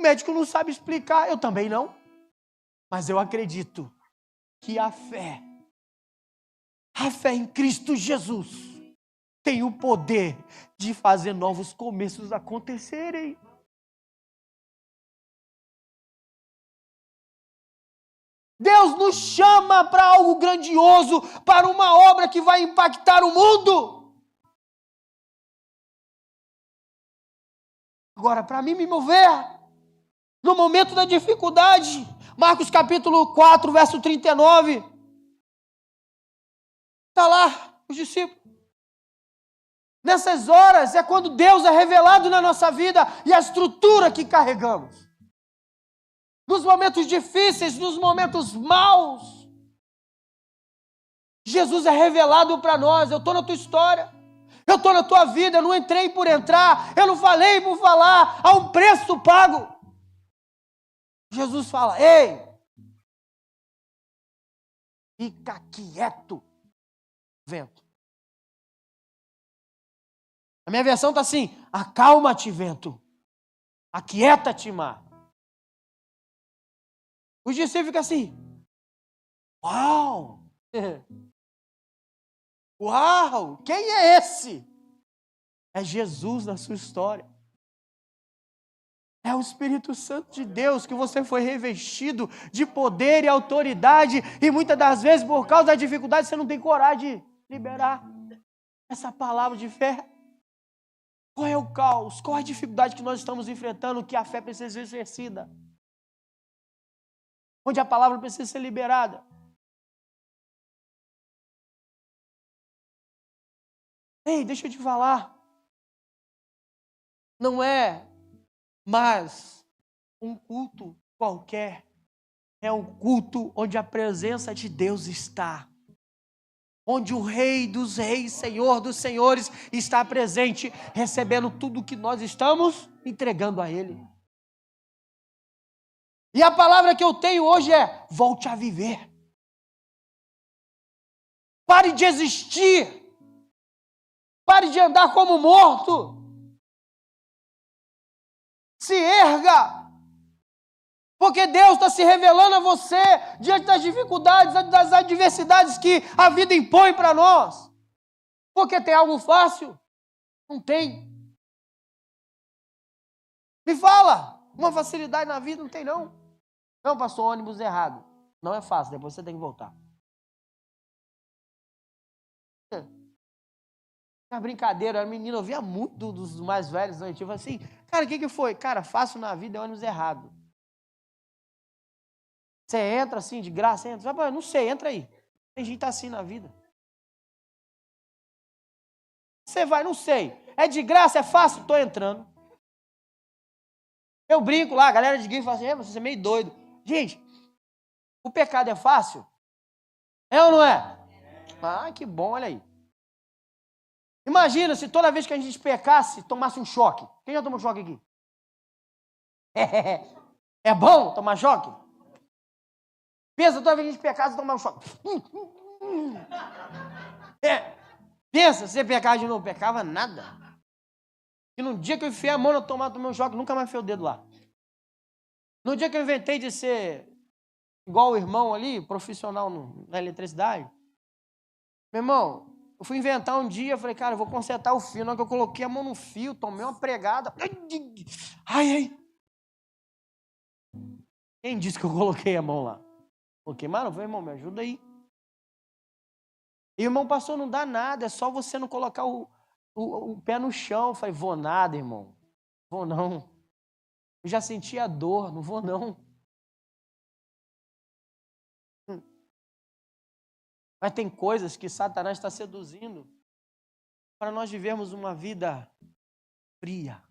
médico não sabe explicar, eu também não. Mas eu acredito que a fé em Cristo Jesus tem o poder de fazer novos começos acontecerem. Deus nos chama para algo grandioso, para uma obra que vai impactar o mundo. Agora, para mim me mover, no momento da dificuldade, Marcos capítulo 4, verso 39, está lá, os discípulos. Nessas horas é quando Deus é revelado na nossa vida e a estrutura que carregamos. Nos momentos difíceis, nos momentos maus, Jesus é revelado para nós. Eu estou na tua história, eu estou na tua vida, eu não entrei por entrar, eu não falei por falar, há um preço pago. Jesus fala, ei, fica quieto, vento. A minha versão está assim, acalma-te, vento, aquieta-te, mar. Os discípulos ficam assim, uau, uau, quem é esse? É Jesus na sua história. É o Espírito Santo de Deus que você foi revestido de poder e autoridade e muitas das vezes por causa da dificuldade você não tem coragem de liberar essa palavra de fé. Qual é o caos? Qual é a dificuldade que nós estamos enfrentando que a fé precisa ser exercida? Onde a palavra precisa ser liberada. Ei, deixa eu te falar. Não é mais um culto qualquer. É um culto onde a presença de Deus está. Onde o Rei dos Reis, Senhor dos Senhores está presente, recebendo tudo que nós estamos entregando a Ele. E a palavra que eu tenho hoje é, volte a viver. Pare de existir. Pare de andar como morto. Se erga. Porque Deus está se revelando a você diante das dificuldades, das adversidades que a vida impõe para nós. Porque tem algo fácil? Não tem. Me fala, uma facilidade na vida não tem não. Não, passou o ônibus errado. Não é fácil, depois você tem que voltar. É uma brincadeira, a menina ouvia muito dos mais velhos antigos, assim, cara, o que foi? Cara, fácil na vida é ônibus errado. Você entra assim, de graça, entra. Não sei, entra aí. Tem gente assim na vida. Você vai, não sei. É de graça, é fácil, estou entrando. Eu brinco lá, a galera de gay fala assim, você é meio doido. Gente, o pecado é fácil? É ou não é? Ah, que bom, olha aí. Imagina se toda vez que a gente pecasse, tomasse um choque. Quem já tomou choque aqui? É bom tomar choque? Pensa, toda vez que a gente pecasse, tomar um choque. Pensa, se você pecar de novo, pecava nada. E no dia que eu enfiei a mão na tomada, tomei um choque, nunca mais enfiei o dedo lá. No dia que eu inventei de ser igual o irmão ali, profissional na eletricidade, meu irmão, eu fui inventar um dia, falei, cara, eu vou consertar o fio. Na hora que eu coloquei a mão no fio, tomei uma pregada. Ai. Quem disse que eu coloquei a mão lá? Coloquei, mas não foi, irmão, me ajuda aí. E o irmão passou, não dá nada, é só você não colocar o pé no chão. Eu falei, vou nada, irmão. Vou não. Eu já senti a dor, não vou não. Mas tem coisas que Satanás está seduzindo para nós vivermos uma vida fria,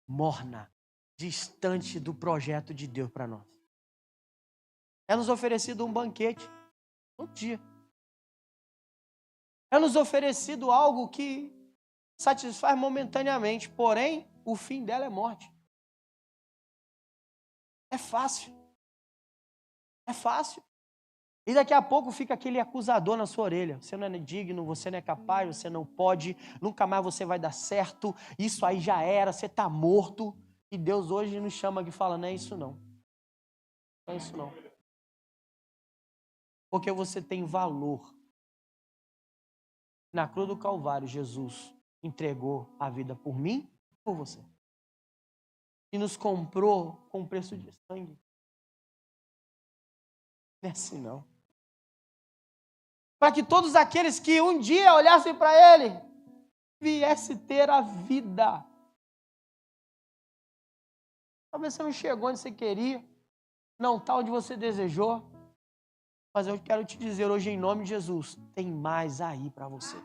morna, distante do projeto de Deus para nós. É nos oferecido um banquete, um dia. É nos oferecido algo que satisfaz momentaneamente, porém, o fim dela é morte. É fácil. É fácil. E daqui a pouco fica aquele acusador na sua orelha. Você não é digno, você não é capaz, você não pode, nunca mais você vai dar certo, isso aí já era, você está morto. E Deus hoje nos chama aqui e fala, não é isso não. Não é isso não. Porque você tem valor. Na cruz do Calvário, Jesus entregou a vida por mim e por você. E nos comprou com preço de sangue. Não é assim não. Para que todos aqueles que um dia olhassem para Ele, viessem ter a vida. Talvez você não chegou onde você queria, não está onde você desejou, mas eu quero te dizer hoje em nome de Jesus, tem mais aí para você.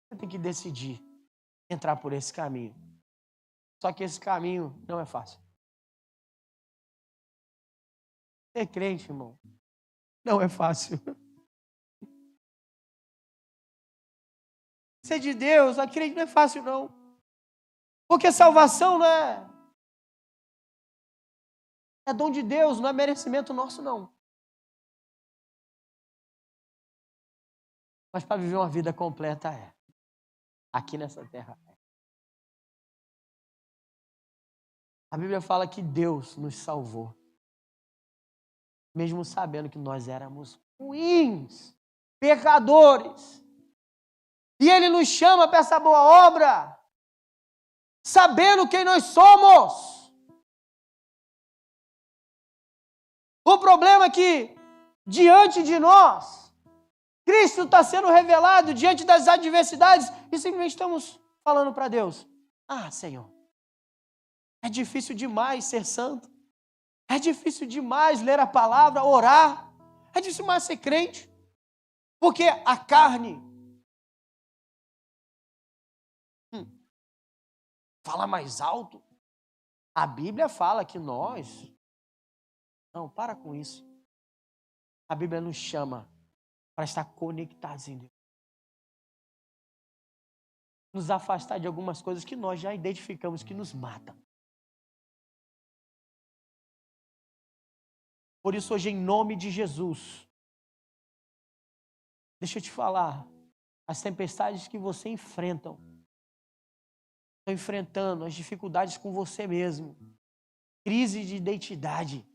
Você tem que decidir entrar por esse caminho. Só que esse caminho não é fácil. Ser crente, irmão, não é fácil. Ser de Deus, a crente não é fácil não. Porque salvação não é dom de Deus, não é merecimento nosso não. Mas para viver uma vida completa é. Aqui nessa terra é. A Bíblia fala que Deus nos salvou. Mesmo sabendo que nós éramos ruins, pecadores. E Ele nos chama para essa boa obra, sabendo quem nós somos. O problema é que, diante de nós, Cristo está sendo revelado diante das adversidades e simplesmente estamos falando para Deus, Senhor, é difícil demais ser santo, é difícil demais ler a palavra, orar, é difícil demais ser crente, porque a carne fala mais alto. A Bíblia fala que nós... Não, para com isso. A Bíblia nos chama para estar conectados em Deus. Nos afastar de algumas coisas que nós já identificamos que nos matam. Por isso, hoje, em nome de Jesus, deixa eu te falar, as tempestades que você enfrentam, estão enfrentando as dificuldades com você mesmo, crise de identidade.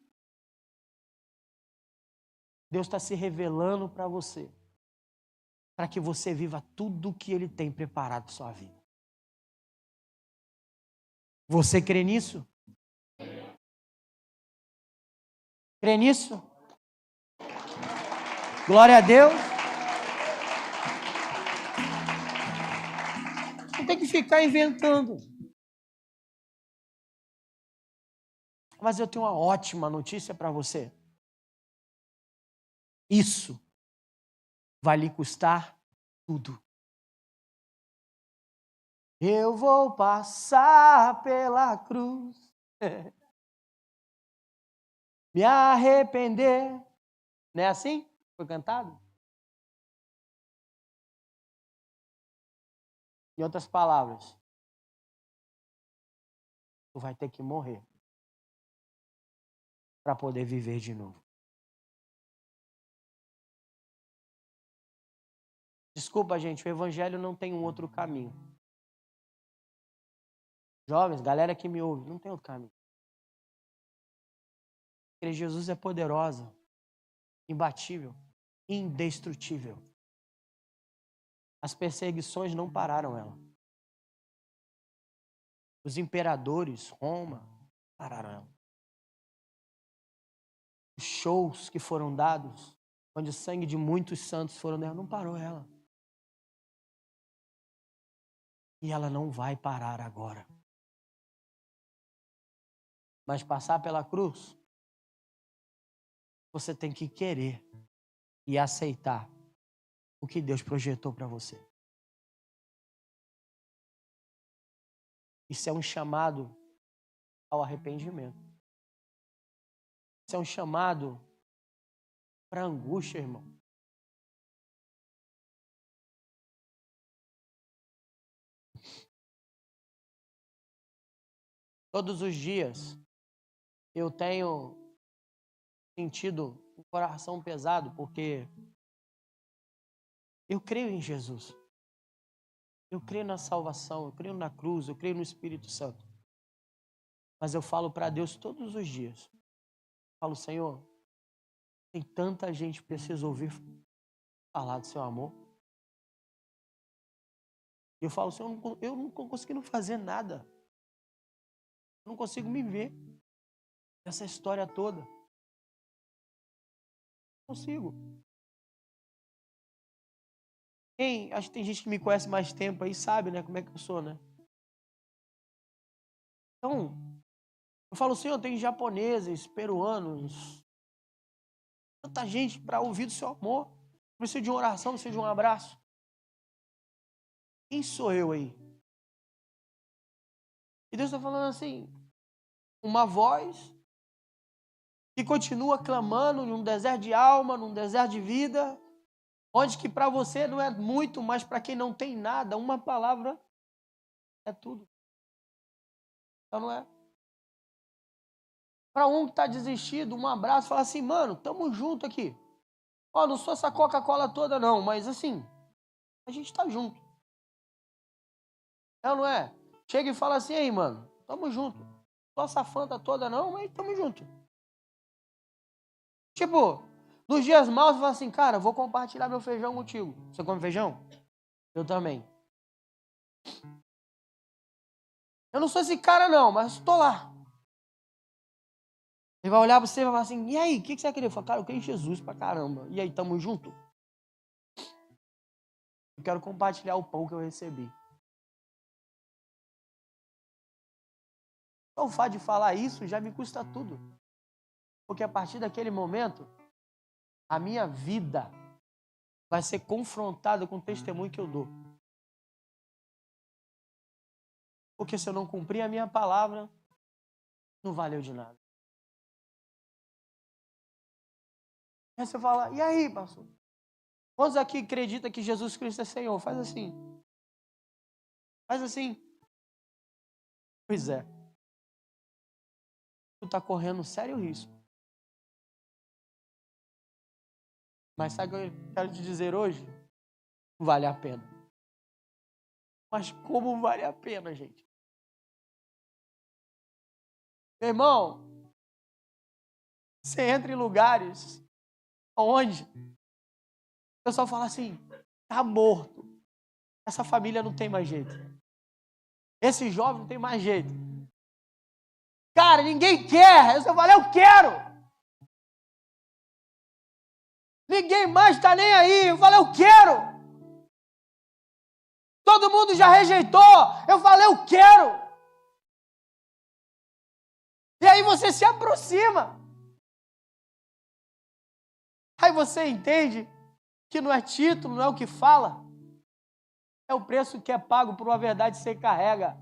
Deus está se revelando para você, para que você viva tudo o que Ele tem preparado para a sua vida. Você crê nisso? Crê nisso? Glória a Deus. Não tem que ficar inventando. Mas eu tenho uma ótima notícia para você. Isso vai lhe custar tudo. Eu vou passar pela cruz, me arrepender. Não é assim? Foi cantado? Em outras palavras, tu vai ter que morrer para poder viver de novo. Desculpa, gente, o evangelho não tem um outro caminho. Jovens, galera que me ouve, não tem outro caminho. Porque Jesus é poderosa, imbatível, indestrutível. As perseguições não pararam ela. Os imperadores, Roma, pararam ela. Os shows que foram dados, onde o sangue de muitos santos foram dela, não parou ela. E ela não vai parar agora. Mas passar pela cruz, você tem que querer e aceitar o que Deus projetou para você. Isso é um chamado ao arrependimento. Isso é um chamado para angústia, irmão. Todos os dias eu tenho sentido um coração pesado, porque eu creio em Jesus. Eu creio na salvação, eu creio na cruz, eu creio no Espírito Santo. Mas eu falo para Deus todos os dias. Eu falo, Senhor, tem tanta gente que precisa ouvir falar do seu amor. E eu falo, Senhor, eu não estou conseguindo fazer nada. Eu não consigo me ver nessa história toda. Não consigo. Acho que tem gente que me conhece mais tempo aí, sabe, né, como é que eu sou, né? Então, eu falo, Senhor, tem japoneses, peruanos, tanta gente para ouvir do seu amor. Precisa de uma oração, precisa de um abraço. Quem sou eu aí? E Deus está falando assim, uma voz que continua clamando num deserto de alma, num deserto de vida, onde que para você não é muito, mas para quem não tem nada, uma palavra é tudo. Então não é. Para um que está desistido, um abraço, fala assim, mano, tamo junto aqui. Ó, não sou essa Coca-Cola toda não, mas assim, a gente tá junto. Não é? Chega e fala assim, aí, mano, tamo junto. Não sou essa Fanta toda não, mas tamo junto. Tipo, nos dias maus, você fala assim, cara, vou compartilhar meu feijão contigo. Você come feijão? Eu também. Eu não sou esse cara não, mas estou lá. Ele vai olhar pra você e vai falar assim, e aí, o que você vai querer? Eu falo, cara, eu creio em Jesus pra caramba. E aí, tamo junto? Eu quero compartilhar o pão que eu recebi. Só o fato de falar isso já me custa tudo. Porque a partir daquele momento, a minha vida vai ser confrontada com o testemunho que eu dou. Porque se eu não cumprir a minha palavra, não valeu de nada. Aí você fala, e aí, pastor? Quantos aqui acreditam que Jesus Cristo é Senhor? Faz assim. Faz assim. Pois é. Tu está correndo sério risco. Mas sabe o que eu quero te dizer hoje? Vale a pena. Mas como vale a pena, gente? Meu irmão, você entra em lugares onde o pessoal fala assim, tá morto. Essa família não tem mais jeito. Esse jovem não tem mais jeito. Cara, ninguém quer. Eu falei, eu quero. Ninguém mais tá nem aí. Eu falei, eu quero. Todo mundo já rejeitou. Eu falei, eu quero. E aí você se aproxima. Aí você entende que não é título, não é o que fala. É o preço que é pago por uma verdade que você carrega.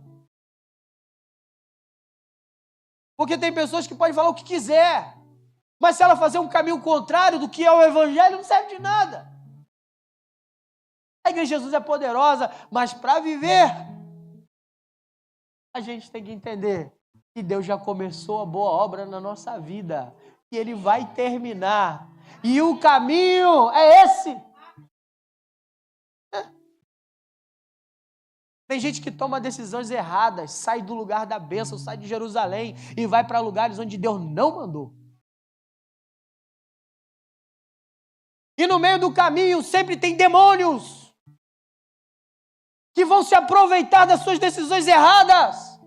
Porque tem pessoas que podem falar o que quiser. Mas se ela fazer um caminho contrário do que é o evangelho, não serve de nada. A igreja de Jesus é poderosa, mas para viver, a gente tem que entender que Deus já começou a boa obra na nossa vida. E Ele vai terminar. E o caminho é esse. Tem gente que toma decisões erradas, sai do lugar da bênção, sai de Jerusalém e vai para lugares onde Deus não mandou. E no meio do caminho sempre tem demônios que vão se aproveitar das suas decisões erradas.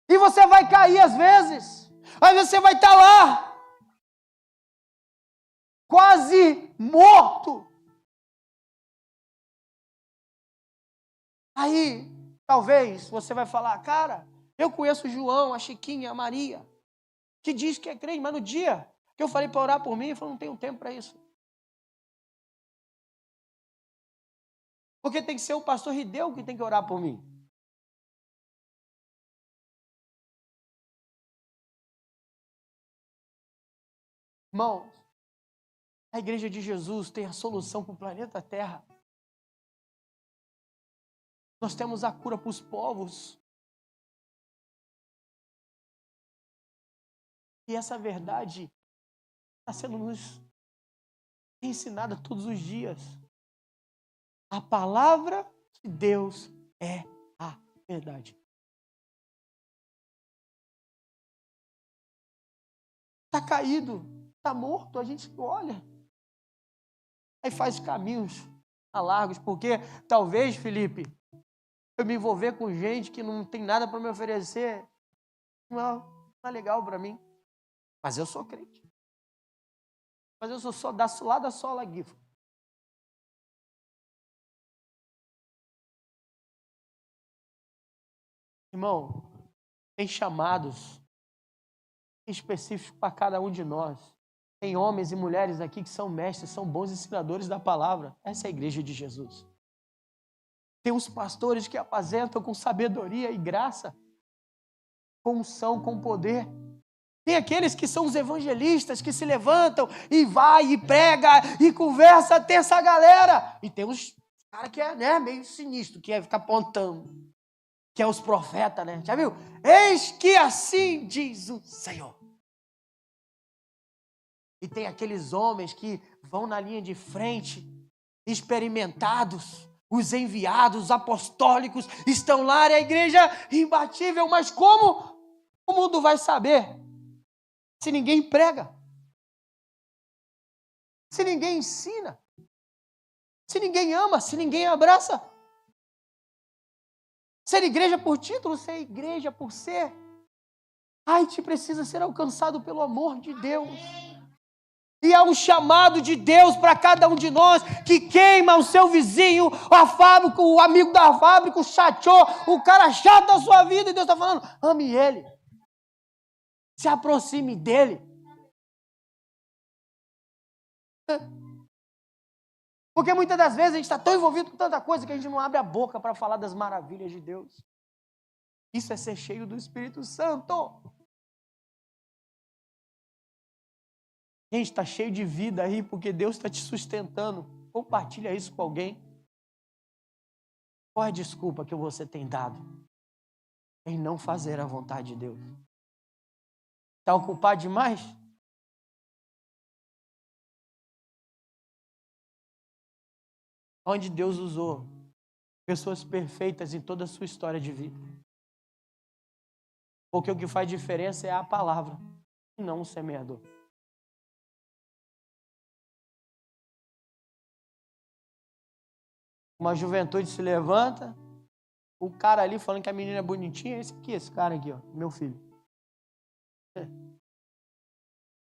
E você vai cair às vezes. Aí você vai estar lá, quase morto. Aí, talvez, você vai falar, cara, eu conheço o João, a Chiquinha, a Maria, que diz que é crente, mas no dia que eu falei para orar por mim, eu falei, não tenho tempo para isso. Porque tem que ser o pastor Rideu que tem que orar por mim. Irmãos, a igreja de Jesus tem a solução para o planeta Terra. Nós temos a cura para os povos. E essa verdade está sendo nos ensinada todos os dias. A palavra de Deus é a verdade. Está caído, está morto, a gente olha. Aí faz caminhos largos, porque talvez, Felipe, eu me envolver com gente que não tem nada para me oferecer, não é legal para mim. Mas eu sou crente. Mas eu sou lá da sola guifa. Irmão, tem chamados específicos para cada um de nós. Tem homens e mulheres aqui que são mestres, são bons ensinadores da palavra. Essa é a igreja de Jesus. Tem os pastores que apresentam com sabedoria e graça, com unção, com poder. Tem aqueles que são os evangelistas, que se levantam e vai e prega e conversa até essa galera. E tem uns caras que é meio sinistro, que é ficar apontando, que é os profetas, né? Já viu? Eis que assim diz o Senhor. E tem aqueles homens que vão na linha de frente, experimentados, os enviados, os apostólicos, estão lá, e a igreja imbatível, mas como o mundo vai saber se ninguém prega? Se ninguém ensina? Se ninguém ama? Se ninguém abraça? Ser igreja por título, ser igreja por ser. A gente precisa ser alcançado pelo amor de Deus. E há um chamado de Deus para cada um de nós que queima o seu vizinho, a fábrica, o amigo da fábrica, o chateau, o cara chato da sua vida. E Deus está falando, ame ele. Se aproxime dele. Porque muitas das vezes a gente está tão envolvido com tanta coisa que a gente não abre a boca para falar das maravilhas de Deus. Isso é ser cheio do Espírito Santo. Gente, está cheio de vida aí porque Deus está te sustentando. Compartilha isso com alguém. Qual é a desculpa que você tem dado em não fazer a vontade de Deus? Está ocupado demais? Onde Deus usou pessoas perfeitas em toda a sua história de vida. Porque o que faz diferença é a palavra e não o semeador. Uma juventude se levanta, o cara ali falando que a menina é bonitinha, esse cara aqui, ó, meu filho.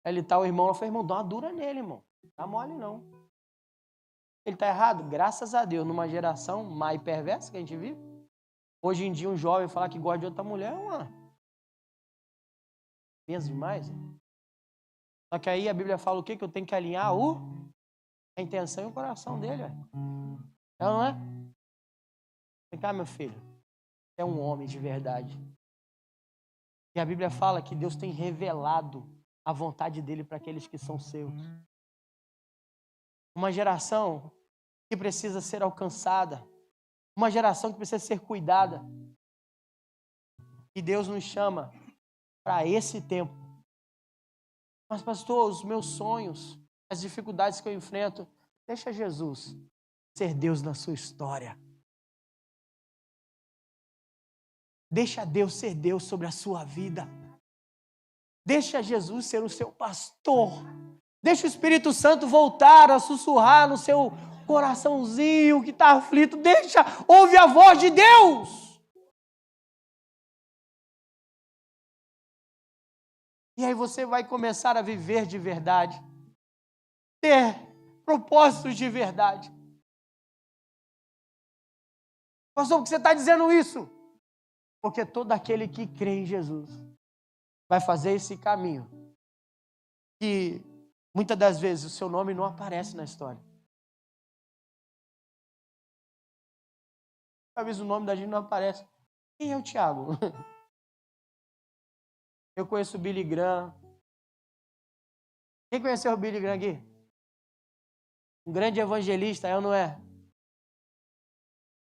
Ele tá, o irmão, ela falou, irmão, dá uma dura nele, irmão. Não tá mole, não. Ele tá errado? Graças a Deus, numa geração má e perversa que a gente vive. Hoje em dia, um jovem falar que gosta de outra mulher é uma... Pensa demais. Hein? Só que aí a Bíblia fala o quê? Que eu tenho que alinhar a intenção e o coração dele. Não é? Vem cá, meu filho. Você é um homem de verdade. E a Bíblia fala que Deus tem revelado a vontade dele para aqueles que são seus. Uma geração que precisa ser alcançada. Uma geração que precisa ser cuidada. E Deus nos chama para esse tempo. Mas, pastor, os meus sonhos, as dificuldades que eu enfrento, deixa Jesus ser Deus na sua história. Deixa Deus ser Deus sobre a sua vida. Deixa Jesus ser o seu pastor. Deixa o Espírito Santo voltar a sussurrar no seu coraçãozinho que está aflito. Deixa, ouve a voz de Deus. E aí você vai começar a viver de verdade. Ter propósitos de verdade. Pastor, por que você está dizendo isso? Porque todo aquele que crê em Jesus vai fazer esse caminho. E muitas das vezes o seu nome não aparece na história. Talvez o nome da gente não aparece. Quem é o Tiago? Eu conheço o Billy Graham. Quem conheceu o Billy Graham aqui? Um grande evangelista, é ou não é?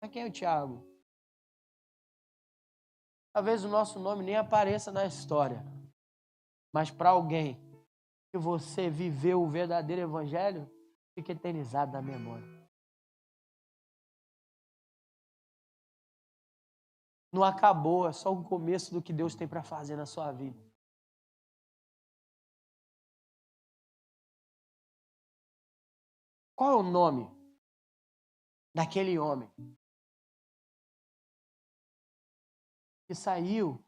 Mas quem é o Tiago? Talvez o nosso nome nem apareça na história. Mas para alguém que você viveu o verdadeiro evangelho, fica eternizado na memória. não acabou, é só o começo do que Deus tem para fazer na sua vida. Qual é o nome daquele homem que saiu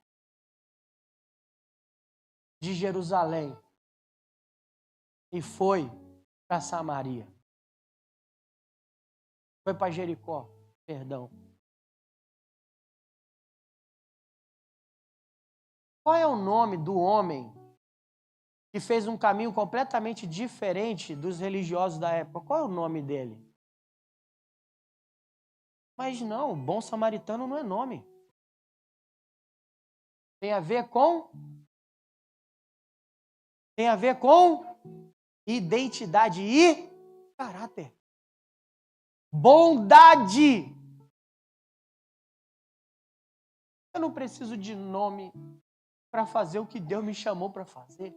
de Jerusalém e foi para Samaria? Foi para Jericó, perdão. Qual é o nome do homem que fez um caminho completamente diferente dos religiosos da época? Qual é o nome dele? Mas não, bom samaritano não é nome. Tem a ver com identidade e caráter. Bondade. Eu não preciso de nome para fazer o que Deus me chamou para fazer.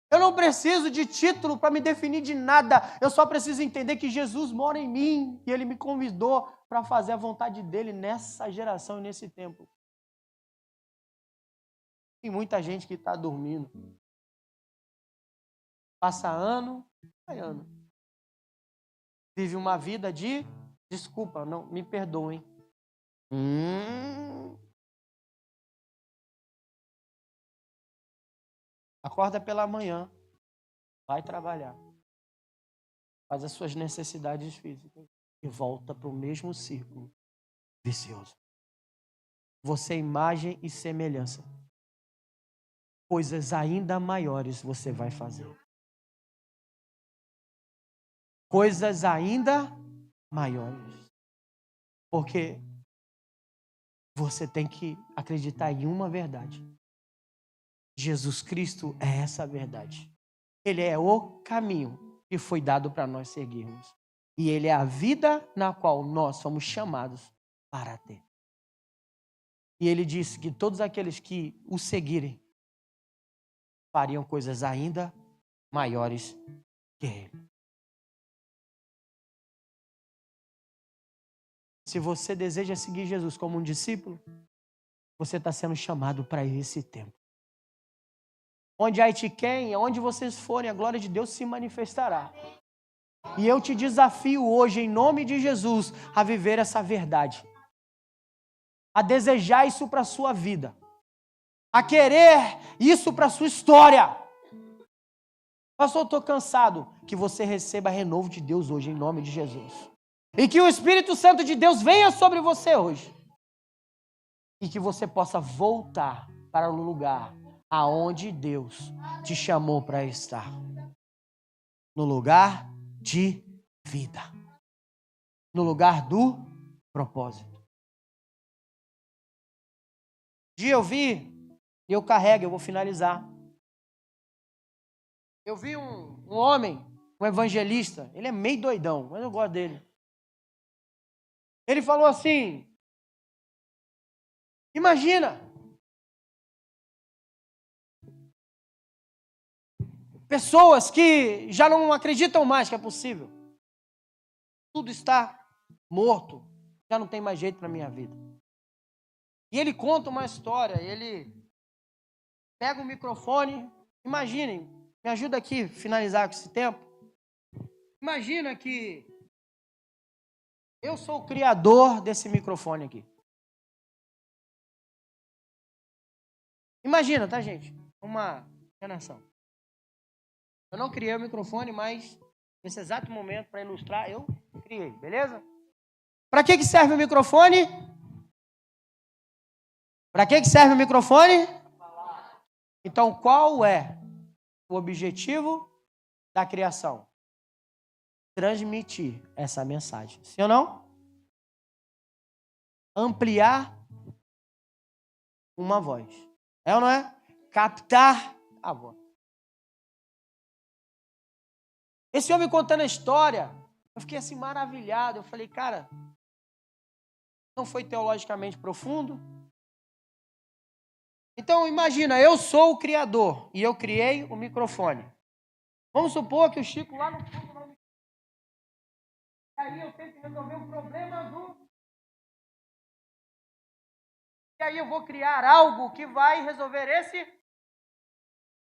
Eu não preciso de título para me definir de nada. Eu só preciso entender que Jesus mora em mim e Ele me convidou para fazer a vontade dEle nessa geração e nesse tempo. Tem muita gente que está dormindo. Passa ano, vai ano. Vive uma vida de... Desculpa, não, me perdoem. Acorda pela manhã, vai trabalhar, faz as suas necessidades físicas e volta para o mesmo círculo vicioso. Você é imagem e semelhança. Coisas ainda maiores você vai fazer. Coisas ainda maiores. Porque você tem que acreditar em uma verdade. Jesus Cristo é essa verdade. Ele é o caminho que foi dado para nós seguirmos. E Ele é a vida na qual nós somos chamados para ter. E Ele disse que todos aqueles que o seguirem fariam coisas ainda maiores que Ele. Se você deseja seguir Jesus como um discípulo, você está sendo chamado para esse tempo. Onde a Itiquém, onde vocês forem, a glória de Deus se manifestará. E eu te desafio hoje, em nome de Jesus, a viver essa verdade. A desejar isso para a sua vida. A querer isso para a sua história. Pastor, eu estou cansado. Que você receba renovo de Deus hoje, em nome de Jesus. E que o Espírito Santo de Deus venha sobre você hoje. E que você possa voltar para o lugar aonde Deus te chamou para estar. No lugar de vida. No lugar do propósito. Um dia eu vi, e eu carrego, eu vou finalizar. Eu vi um homem, um evangelista, ele é meio doidão, mas eu gosto dele. Ele falou assim, imagina, pessoas que já não acreditam mais que é possível. Tudo está morto, já não tem mais jeito para a minha vida. E ele conta uma história, ele pega o microfone, imaginem, me ajuda aqui a finalizar com esse tempo. Imagina que eu sou o criador desse microfone aqui. Imagina, tá, gente? Uma enganação. Eu não criei o microfone, mas nesse exato momento, para ilustrar, eu criei, beleza? Para que serve o microfone? Para que serve o microfone? Então, qual é o objetivo da criação? Transmitir essa mensagem. Sim ou não? Ampliar uma voz. É ou não é? Captar a voz. Esse homem contando a história, eu fiquei assim maravilhado. Eu falei, cara, não foi teologicamente profundo? Então, imagina, eu sou o criador e eu criei o microfone. Vamos supor que o Chico lá no fundo não me... Aí eu tenho que resolver um problema E aí eu vou criar algo que vai resolver esse.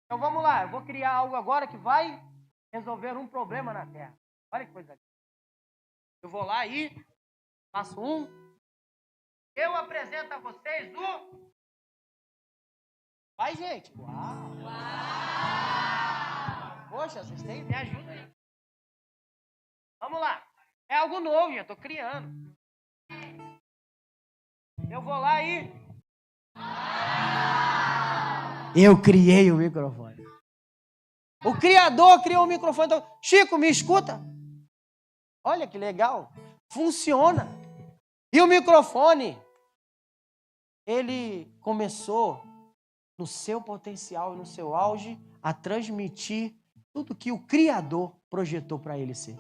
Então vamos lá, eu vou criar algo agora que vai resolver um problema na Terra. Olha que coisa. Eu vou lá e faço um. Eu apresento a vocês o. Vai, gente. Uau! Poxa, vocês têm, me ajudam aí. Vamos lá. É algo novo, já estou criando. Eu vou lá e... Eu criei o microfone. O Criador criou o microfone. Então, Chico, me escuta. Olha que legal. Funciona. E o microfone, ele começou no seu potencial e no seu auge a transmitir tudo que o Criador projetou para ele ser.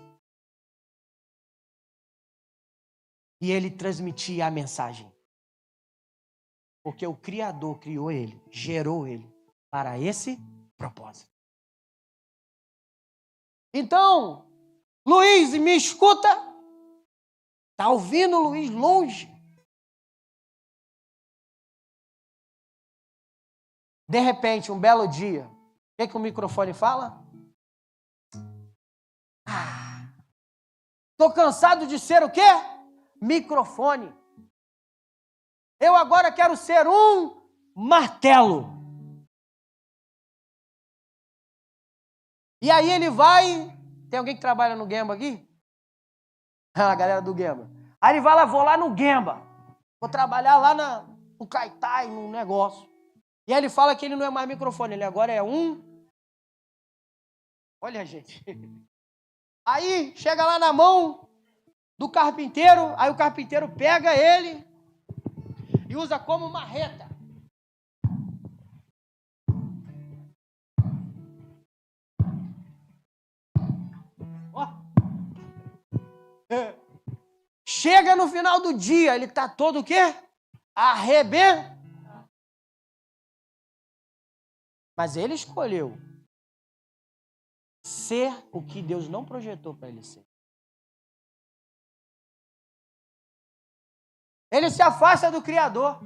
E ele transmitia a mensagem. Porque o Criador criou ele, gerou ele para esse propósito. Então, Luiz, me escuta? Está ouvindo, Luiz, longe? De repente, um belo dia, o que o microfone fala? Estou cansado de ser o quê? Microfone. Eu agora quero ser um martelo. E aí ele vai... Tem alguém que trabalha no Gemba aqui? A galera do Gemba. Aí ele vai lá, vou lá no Gemba. Vou trabalhar lá no Caitai, no negócio. E aí ele fala que ele não é mais microfone, ele agora é um... Olha, gente. Aí chega lá na mão do carpinteiro, aí o carpinteiro pega ele e usa como marreta. Ó. Chega no final do dia, ele tá todo o quê? Arrebentado. Mas ele escolheu ser o que Deus não projetou para ele ser. Ele se afasta do Criador.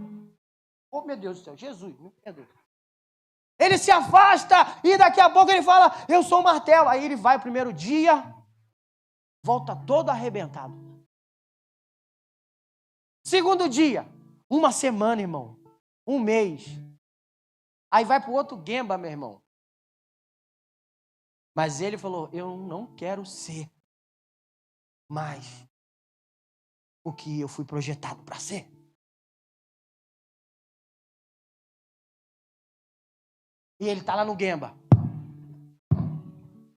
Oh, meu Deus do céu, Jesus, me perdoe. Ele se afasta e daqui a pouco ele fala, eu sou o martelo. Aí ele vai o primeiro dia, volta todo arrebentado. Segundo dia, uma semana, irmão, um mês. Aí vai para o outro Gemba, meu irmão. Mas ele falou, eu não quero ser mais o que eu fui projetado para ser. E ele está lá no Gemba.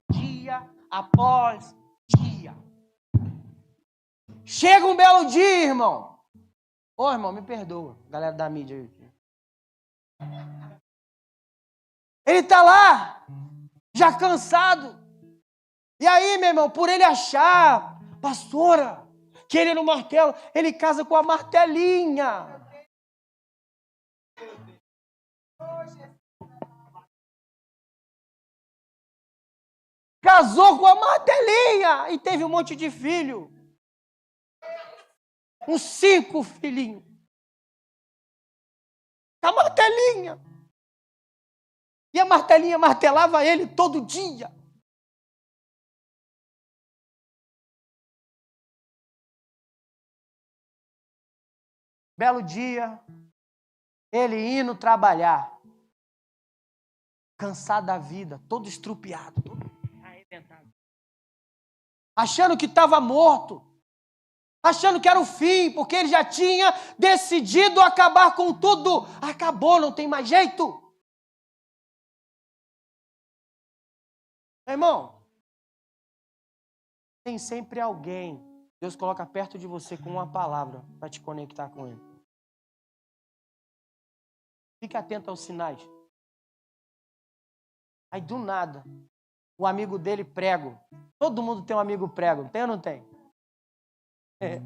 Dia após dia. Chega um belo dia, irmão. Ô, irmão, me perdoa, galera da mídia aí. Ele está lá, já cansado. E aí, meu irmão, por ele achar, pastora, que ele no martelo, ele casa com a martelinha. Casou com a martelinha e teve um monte de filho. Uns 5 filhinhos. Com a martelinha. E a martelinha martelava ele todo dia. Belo dia, ele indo trabalhar, cansado da vida, todo estrupiado, todo arrebentado. Achando que estava morto, achando que era o fim, porque ele já tinha decidido acabar com tudo. Acabou, não tem mais jeito. Irmão, tem sempre alguém, Deus coloca perto de você com uma palavra para te conectar com Ele. Fique atento aos sinais. Aí do nada, o amigo dele prego. Todo mundo tem um amigo prego, tem ou não tem? É.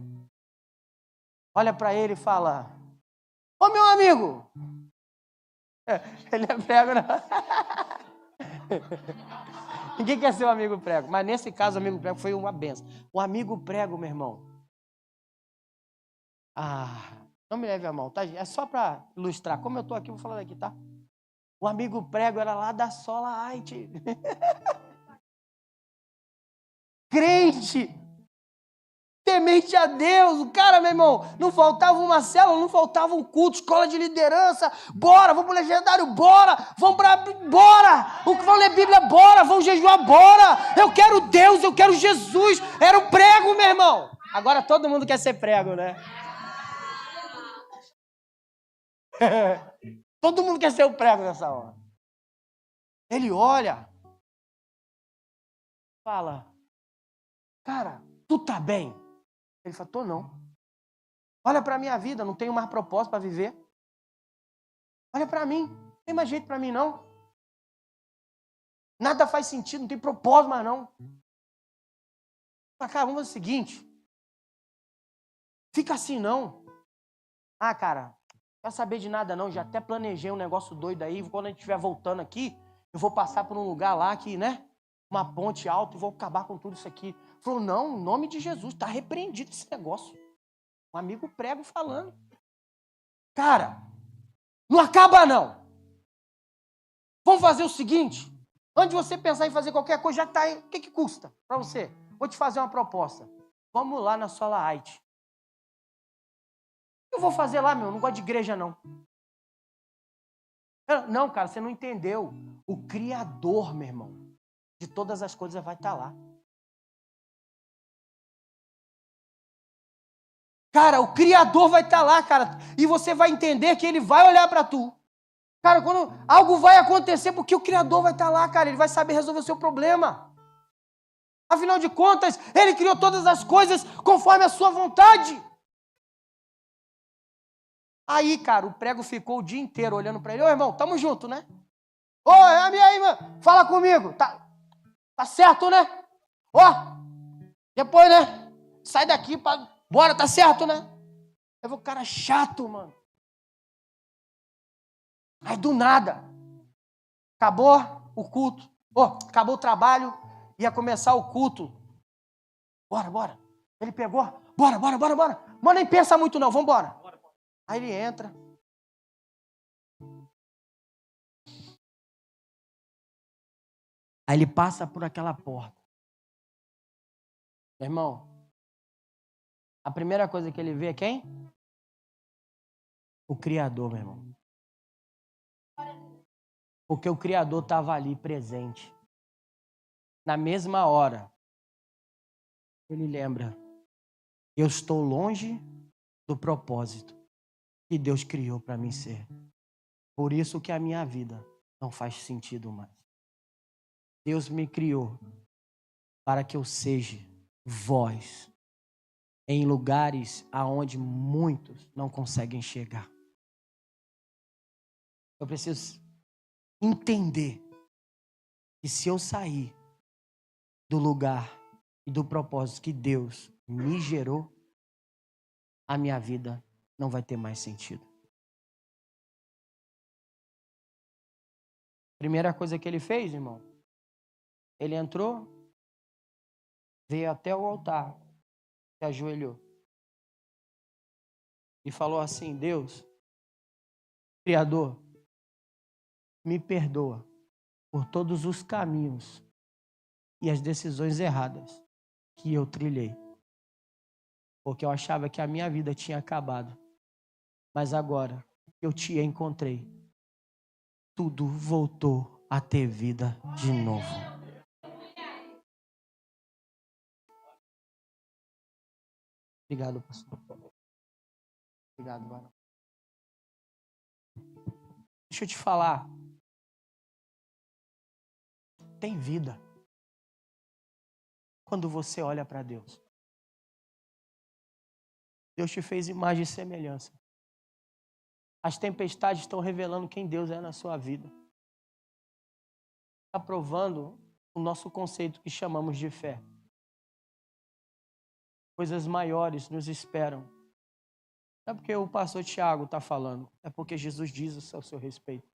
Olha para ele e fala, ô meu amigo! Ele é prego, não. Ninguém quer ser um amigo prego, mas nesse caso o amigo prego foi uma benção. O amigo prego, meu irmão. Não me leve a mal, tá? É só para ilustrar. Como eu estou aqui, vou falar daqui, tá? O amigo prego era lá da Sola Haiti. Crente, temente a Deus. O cara, meu irmão, não faltava uma célula, não faltava um culto, escola de liderança. Bora, vamos pro legendário, bora. Bora. O que vão ler Bíblia, bora. Vão jejuar, bora. Eu quero Deus, eu quero Jesus. Era o prego, meu irmão. Agora todo mundo quer ser prego, né? Todo mundo quer ser o prego nessa hora. Ele olha, fala, cara, tu tá bem? Ele fala, tô não. Olha pra minha vida, não tenho mais propósito para viver. Olha pra mim, não tem mais jeito pra mim não. Nada faz sentido, não tem propósito mais não. Fala, cara, vamos fazer o seguinte, fica assim não. Ah, cara, não quero saber de nada não, já até planejei um negócio doido aí, quando a gente estiver voltando aqui, eu vou passar por um lugar lá que, né, uma ponte alta e vou acabar com tudo isso aqui. Falou, não, em nome de Jesus, está repreendido esse negócio. Um amigo prego falando. Cara, não acaba não. Vamos fazer o seguinte, antes de você pensar em fazer qualquer coisa, já está aí, o que custa para você? Vou te fazer uma proposta. Vamos lá na Sola Haiti. Eu vou fazer lá, meu, não gosto de igreja não. Não, cara, você não entendeu. O Criador, meu irmão, de todas as coisas vai estar lá. Cara, o Criador vai estar lá, cara. E você vai entender que Ele vai olhar para tu. Cara, quando algo vai acontecer, porque o Criador vai estar lá, cara. Ele vai saber resolver o seu problema. Afinal de contas, Ele criou todas as coisas conforme a sua vontade. Aí, cara, o prego ficou o dia inteiro olhando para ele. Ô, irmão, tamo junto, né? Ô, e aí, mano, fala comigo. Tá certo, né? Ó, depois, né? Sai daqui, bora, tá certo, né? Eu vou, cara chato, mano. Aí, do nada, acabou o culto. Acabou o trabalho, ia começar o culto. Bora. Ele pegou, bora. Mano, nem pensa muito não, vambora. Aí ele entra. Aí ele passa por aquela porta. Meu irmão, a primeira coisa que ele vê é quem? O Criador, meu irmão. Porque o Criador estava ali presente. Na mesma hora, ele lembra, eu estou longe do propósito que Deus criou para mim ser. Por isso que a minha vida não faz sentido mais. Deus me criou para que eu seja voz em lugares aonde muitos não conseguem chegar. Eu preciso entender que se eu sair do lugar e do propósito que Deus me gerou, a minha vida não vai ter mais sentido. Primeira coisa que ele fez, irmão, ele entrou, veio até o altar, se ajoelhou e falou assim: Deus, Criador, me perdoa por todos os caminhos e as decisões erradas que eu trilhei. Porque eu achava que a minha vida tinha acabado. Mas agora eu te encontrei. Tudo voltou a ter vida de novo. Obrigado, pastor. Obrigado, varão. Deixa eu te falar. Tem vida quando você olha para Deus. Deus te fez imagem e semelhança. As tempestades estão revelando quem Deus é na sua vida. Está provando o nosso conceito que chamamos de fé. Coisas maiores nos esperam. Não é porque o pastor Tiago está falando, é porque Jesus diz isso ao seu respeito.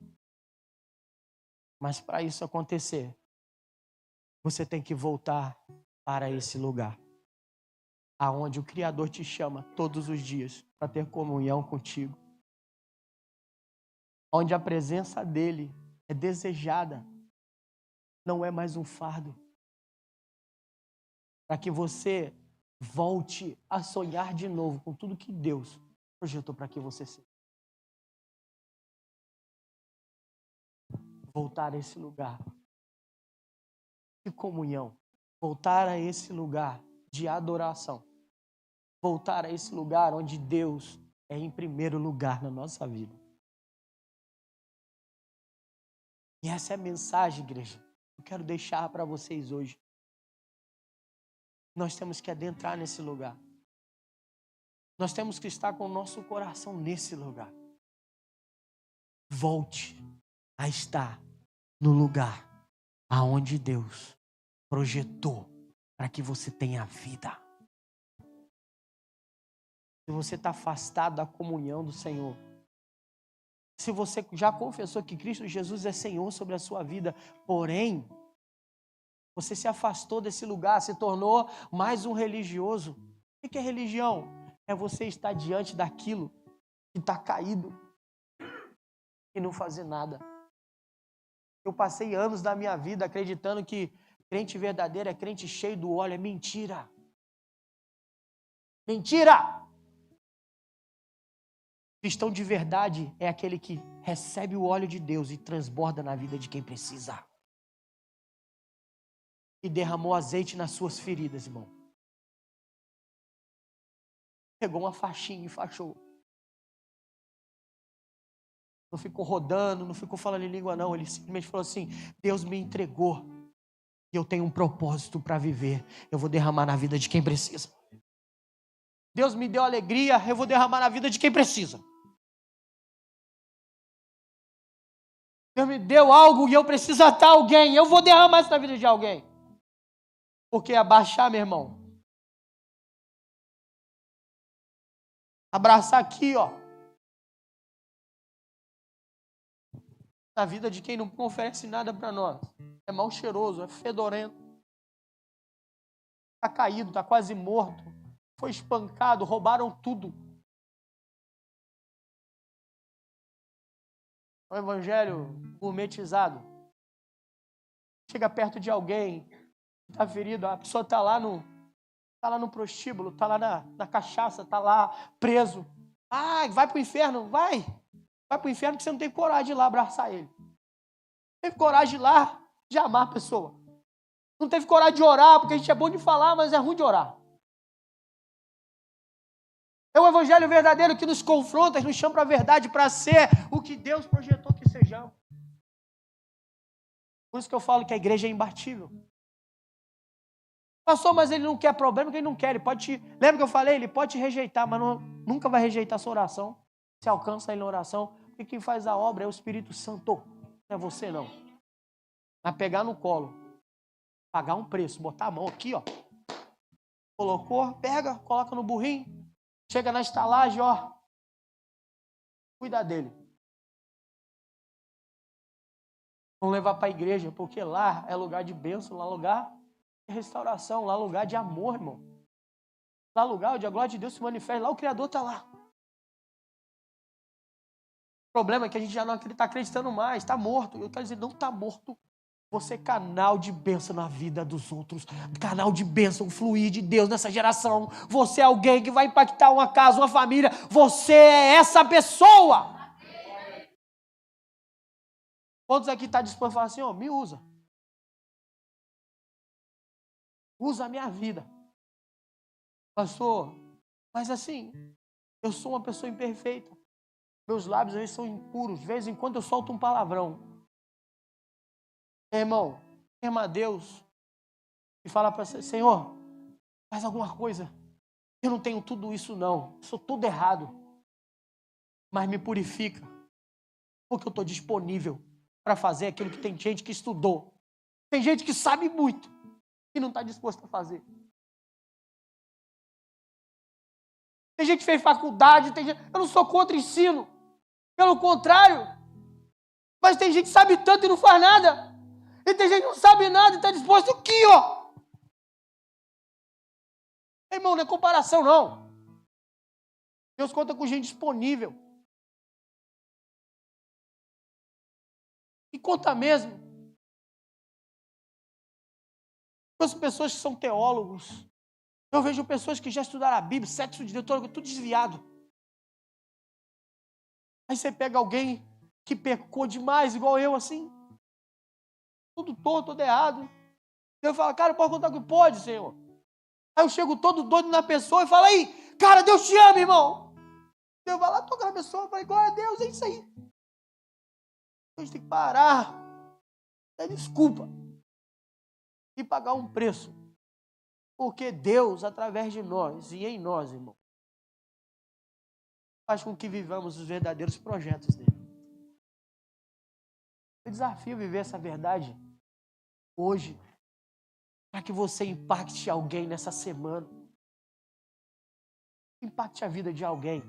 Mas para isso acontecer, você tem que voltar para esse lugar. aonde o Criador te chama todos os dias para ter comunhão contigo. Onde a presença dele é desejada, não é mais um fardo. Para que você volte a sonhar de novo com tudo que Deus projetou para que você seja. Voltar a esse lugar de comunhão, voltar a esse lugar de adoração, voltar a esse lugar onde Deus é em primeiro lugar na nossa vida. E essa é a mensagem, igreja, que eu quero deixar para vocês hoje. Nós temos que adentrar nesse lugar. Nós temos que estar com o nosso coração nesse lugar. Volte a estar no lugar aonde Deus projetou para que você tenha vida. Se você está afastado da comunhão do Senhor, se você já confessou que Cristo Jesus é Senhor sobre a sua vida, porém, você se afastou desse lugar, se tornou mais um religioso. O que é religião? É você estar diante daquilo que está caído e não fazer nada. Eu passei anos da minha vida acreditando que crente verdadeiro é crente cheio do óleo. É mentira. Mentira! Cristão de verdade é aquele que recebe o óleo de Deus e transborda na vida de quem precisa. E derramou azeite nas suas feridas, irmão. Pegou uma faixinha e faixou. Não ficou rodando, não ficou falando em língua, não. Ele simplesmente falou assim: Deus me entregou e eu tenho um propósito para viver. Eu vou derramar na vida de quem precisa. Deus me deu alegria, eu vou derramar na vida de quem precisa. Deus me deu algo e eu preciso atar alguém. Eu vou derramar isso na vida de alguém. Porque abaixar, meu irmão. Abraçar aqui, ó. Na vida de quem não oferece nada para nós. É mal cheiroso, é fedorento. Está caído, está quase morto. Foi espancado, roubaram tudo. É um evangelho gourmetizado. Chega perto de alguém, está ferido, a pessoa está lá no prostíbulo, está lá na cachaça, está lá preso. Ah, vai para o inferno, vai para o inferno que você não tem coragem de ir lá abraçar ele. Não teve coragem de ir lá, de amar a pessoa. Não teve coragem de orar, porque a gente é bom de falar, mas é ruim de orar. É o evangelho verdadeiro que nos confronta, nos chama para a verdade, para ser o que Deus projetou que sejamos. Por isso que eu falo que a igreja é imbatível. Pastor, mas ele não quer problema, porque ele não quer. Ele pode te... Lembra que eu falei? Ele pode te rejeitar, mas nunca vai rejeitar a sua oração. Você alcança ele na oração, porque quem faz a obra é o Espírito Santo. Não é você, não. Vai pegar no colo, pagar um preço, botar a mão aqui, ó. Colocou, pega, coloca no burrinho, chega na estalagem, ó. Cuida dele. Vamos levar para a igreja, porque lá é lugar de bênção, lá é lugar de restauração, lá é lugar de amor, irmão. Lá é lugar onde a glória de Deus se manifesta, lá o Criador está lá. O problema é que a gente já não está acreditando mais, está morto. Eu quero dizer, não está morto. Você é canal de bênção na vida dos outros, canal de bênção, fluir de Deus nessa geração. Você é alguém que vai impactar uma casa, uma família. Você é essa pessoa. Quantos aqui estão dispostos a falar assim, ó, me usa. Usa a minha vida. Pastor, mas assim, eu sou uma pessoa imperfeita. Meus lábios às vezes são impuros. De vez em quando eu solto um palavrão. Irmão, irmã a Deus e fala para você, Senhor, faz alguma coisa. Eu não tenho tudo isso não. Sou tudo errado. Mas me purifica. Porque eu estou disponível para fazer aquilo que tem gente que estudou. Tem gente que sabe muito e não está disposto a fazer. Tem gente que fez faculdade, tem gente... Eu não sou contra ensino. Pelo contrário. Mas tem gente que sabe tanto e não faz nada. E tem gente que não sabe nada e está disposto aqui, ó. Irmão, não é comparação, não. Deus conta com gente disponível. E conta mesmo. As pessoas que são teólogos, eu vejo pessoas que já estudaram a Bíblia, sexo de Deus, tudo desviado. Aí você pega alguém que pecou demais, igual eu, assim, tudo torto, todo errado. Eu falo, cara, pode contar que pode, Senhor. Aí eu chego todo doido na pessoa e falo, aí, cara, Deus te ama, irmão. Deus vai lá, toca na pessoa, fala, glória a Deus, é isso aí. A gente tem que parar, é desculpa, e pagar um preço. Porque Deus, através de nós e em nós, irmão, faz com que vivamos os verdadeiros projetos dele. Eu desafio viver essa verdade hoje, para que você impacte alguém nessa semana. Impacte a vida de alguém.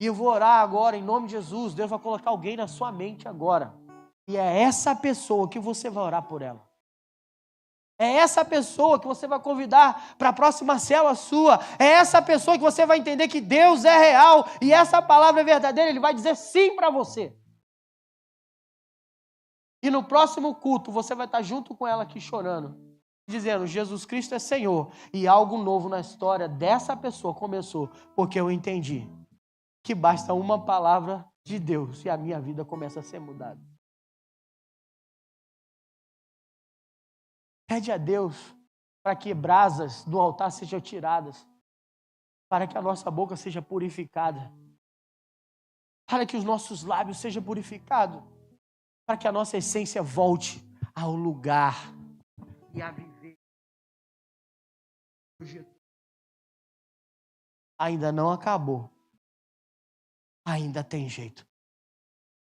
E eu vou orar agora, em nome de Jesus. Deus vai colocar alguém na sua mente agora. E é essa pessoa que você vai orar por ela. É essa pessoa que você vai convidar para a próxima célula sua. É essa pessoa que você vai entender que Deus é real e essa palavra é verdadeira. Ele vai dizer sim para você. E no próximo culto você vai estar junto com ela aqui chorando, dizendo, Jesus Cristo é Senhor. E algo novo na história dessa pessoa começou, porque eu entendi que basta uma palavra de Deus e a minha vida começa a ser mudada. Pede a Deus para que brasas do altar sejam tiradas, para que a nossa boca seja purificada, para que os nossos lábios sejam purificados, para que a nossa essência volte ao lugar e a viver. Ainda não acabou. Ainda tem jeito.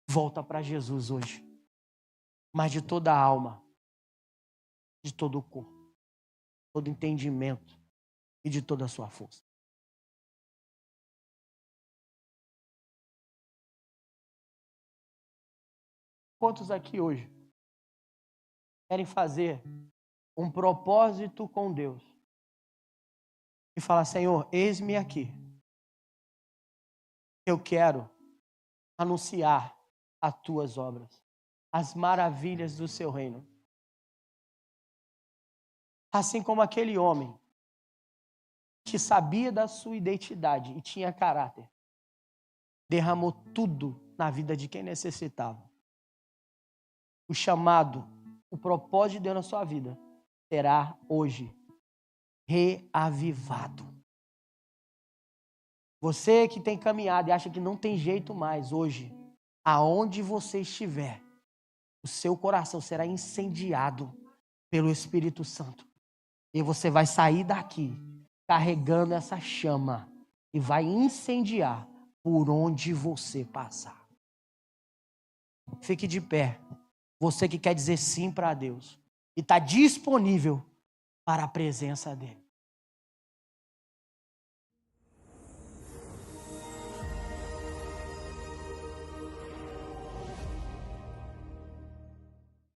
Volta para Jesus hoje. Mas de toda a alma, de todo o corpo, todo entendimento e de toda a sua força. Quantos aqui hoje querem fazer um propósito com Deus e falar, Senhor, eis-me aqui. Eu quero anunciar as tuas obras, as maravilhas do seu reino. Assim como aquele homem que sabia da sua identidade e tinha caráter, derramou tudo na vida de quem necessitava. O chamado, o propósito de Deus na sua vida será hoje reavivado. Você que tem caminhado e acha que não tem jeito mais hoje, aonde você estiver, o seu coração será incendiado pelo Espírito Santo. E você vai sair daqui carregando essa chama e vai incendiar por onde você passar. Fique de pé. Você que quer dizer sim para Deus e está disponível para a presença dele.